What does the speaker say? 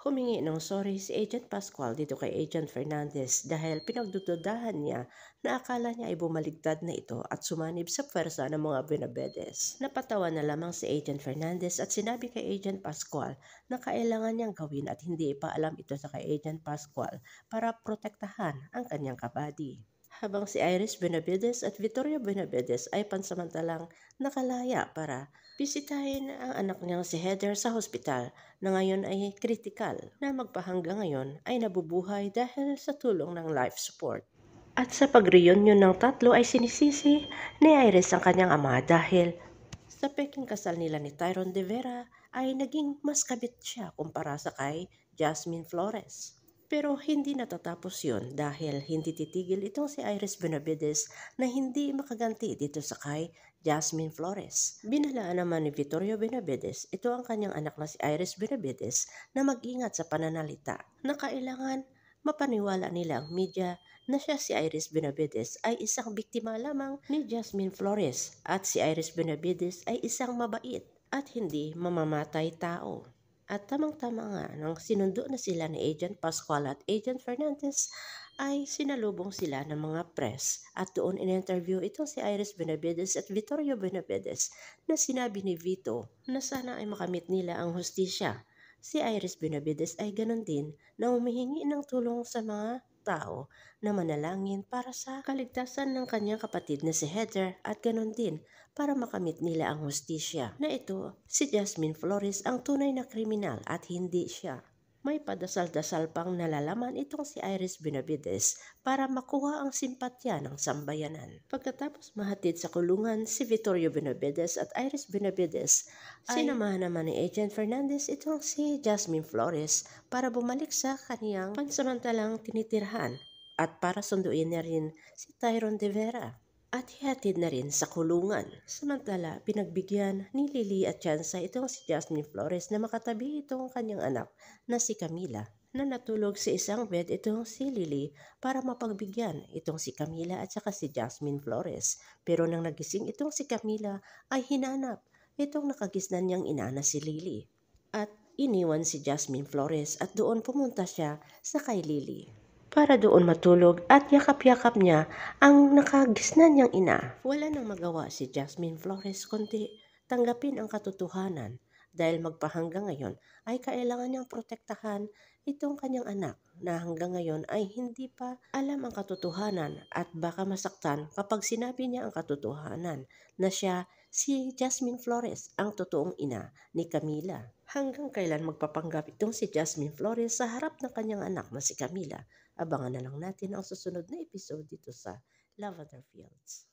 Humingi ng sorry si Agent Pascual dito kay Agent Fernandez dahil pinagdududahan niya na akala niya ay bumaligtad na ito at sumanib sa pwersa ng mga Benavides. Napatawa na lamang si Agent Fernandez at sinabi kay Agent Pascual na kailangan niyang gawin at hindi ipaalam ito sa kay Agent Pascual para protektahan ang kanyang kabady. Habang si Iris Benavides at Vittorio Benavides ay pansamantalang nakalaya para bisitahin ang anak niyang si Heather sa hospital na ngayon ay kritikal na magpahanggang ngayon ay nabubuhay dahil sa tulong ng life support. At sa pag-reunion ng tatlo ay sinisisi ni Iris ang kanyang ama dahil sa peking kasal nila ni Tyron De Vera ay naging mas kabit siya kumpara sa kay Jasmine Flores. Pero hindi natatapos yun dahil hindi titigil itong si Iris Benavides na hindi makaganti dito sa kay Jasmine Flores. Binalaan naman ni Vittorio Benavides, ito ang kanyang anak na si Iris Benavides, na mag-ingat sa pananalita na kailangan mapaniwala nila ang media na siya si Iris Benavides ay isang biktima lamang ni Jasmine Flores at si Iris Benavides ay isang mabait at hindi mamamatay tao. At tamang-tama nga nang sinundo na sila ni Agent Pascual at Agent Fernandez ay sinalubong sila ng mga press at doon in-interview itong si Iris Benavides at Vittorio Benavides na sinabi ni Vito na sana ay makamit nila ang hustisya. Si Iris Benavides ay ganon din na humihingi ng tulong sa mga tao na manalangin para sa kaligtasan ng kanyang kapatid na si Heather at ganon din para makamit nila ang hustisya na ito si Jasmine Flores ang tunay na kriminal at hindi siya. May padasal-dasal pang nalalaman itong si Iris Benavides para makuha ang simpatya ng sambayanan. Pagkatapos mahatid sa kulungan si Vittorio Benavides at Iris Benavides, sinamahan naman ni Agent Fernandez itong si Jasmine Flores para bumalik sa kaniyang pansamantalang tinitirhan at para sunduin na rin si Tyron De Vera at hihatid na rin sa kulungan. Samantala, pinagbigyan ni Lily at Chansa itong si Jasmine Flores na makatabi itong kanyang anak na si Camila na natulog sa isang bed itong si Lily para mapagbigyan itong si Camila at saka si Jasmine Flores. Pero nang nagising itong si Camila ay hinanap itong nakagisnan niyang ina na si Lily. At iniwan si Jasmine Flores at doon pumunta siya sa kay Lily para doon matulog at yakap-yakap niya ang nakagisnan niyang ina. Wala nang magawa si Jasmine Flores kundi tanggapin ang katotohanan dahil magpahanggang ngayon ay kailangan niyang protektahan itong kanyang anak na hanggang ngayon ay hindi pa alam ang katotohanan at baka masaktan kapag sinabi niya ang katotohanan na siya si Jasmine Flores ang totoong ina ni Camila. Hanggang kailan magpapanggap itong si Jasmine Flores sa harap ng kanyang anak na si Camila? Abangan na lang natin ang susunod na episode dito sa Lavender Fields.